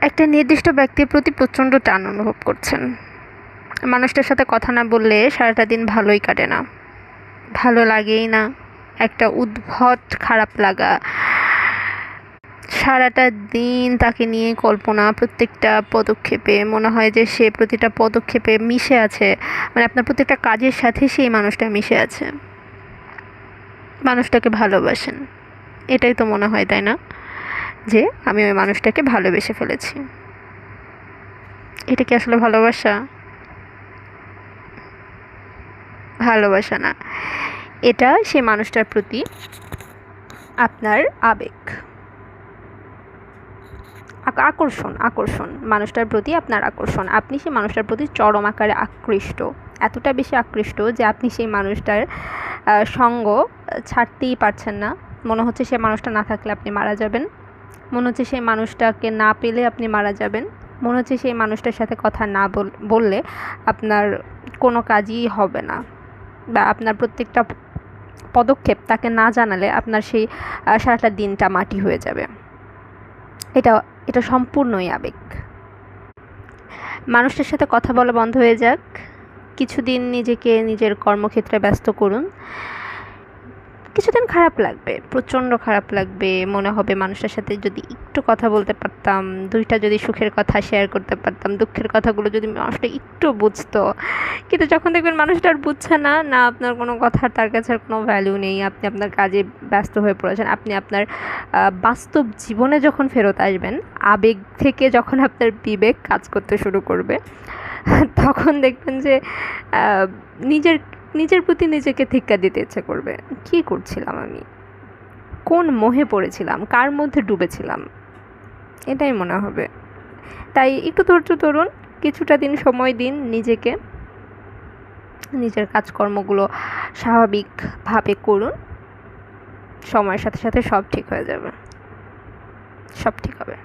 একটা নির্দিষ্ট ব্যক্তির প্রতি প্রচণ্ড টান অনুভব করছেন। মানুষটার সাথে কথা না বললে সারাটা দিন ভালোই কাটে না, ভালো লাগেই না, একটা উদ্ভট খারাপ লাগা, সারাটা দিন তাকে নিয়ে কল্পনা, প্রত্যেকটা পদক্ষেপে মনে হয় যে সে প্রতিটা পদক্ষেপে মিশে আছে, মানে আপনার প্রত্যেকটা কাজের সাথে সেই মানুষটা মিশে আছে। মানুষটাকে ভালোবাসেন, এটাই তো মনে হয়, তাই না? যে আমি ওই মানুষটাকে ভালোবেসে ফেলেছি। এটা কি আসলে ভালোবাসা? ভালোবাসা না, এটা সেই মানুষটার প্রতি আপনার আবেগ, আকর্ষণ মানুষটার প্রতি আপনার আকর্ষণ। আপনি সেই মানুষটার প্রতি চরম আকারে আকৃষ্ট, এতটা বেশি আকৃষ্ট যে আপনি সেই মানুষটার সঙ্গ ছাড়তেই পারছেন না। মনে হচ্ছে সেই মানুষটা না থাকলে আপনি মারা যাবেন, মনে হচ্ছে সেই মানুষটাকে না পেলে আপনি মারা যাবেন, মনে হচ্ছে সেই মানুষটার সাথে কথা না বললে আপনার কোনো কাজই হবে না, বা আপনার প্রত্যেকটা পদক্ষেপ তাকে না জানালে আপনার সেই সারাটা দিনটা মাটি হয়ে যাবে। এটা এটা সম্পূর্ণই আবেগ। মানুষটার সাথে কথা বলা বন্ধ হয়ে যাক, কিছুদিন নিজেকে নিজের কর্মক্ষেত্রে ব্যস্ত করুন। কিছুদিন খারাপ লাগবে, প্রচণ্ড খারাপ লাগবে, মনে হবে মানুষটার সাথে যদি একটু কথা বলতে পারতাম, দুইটা যদি সুখের কথা শেয়ার করতে পারতাম, দুঃখের কথাগুলো যদি মানুষটা একটু বুঝতো। কিন্তু যখন দেখবেন মানুষটা আর বুঝছে না, না আপনার কোনো কথার তার কাছে আর কোনো ভ্যালু নেই, আপনি আপনার কাজে ব্যস্ত হয়ে পড়েছেন, আপনি আপনার বাস্তব জীবনে যখন ফেরত আসবেন, আবেগ থেকে যখন আপনার বিবেক কাজ করতে শুরু করবে, তখন দেখবেন যে নিজের প্রতি নিজেকে ধিক্কা দিতে ইচ্ছে করবে। কী করছিলাম আমি, কোন মোহে পড়েছিলাম, কার মধ্যে ডুবেছিলাম, এটাই মনে হবে। তাই একটু ধৈর্য ধরুন, কিছুটা দিন সময় দিন নিজেকে, নিজের কাজকর্মগুলো স্বাভাবিকভাবে করুন। সময়ের সাথে সাথে সব ঠিক হয়ে যাবে, সব ঠিক হবে।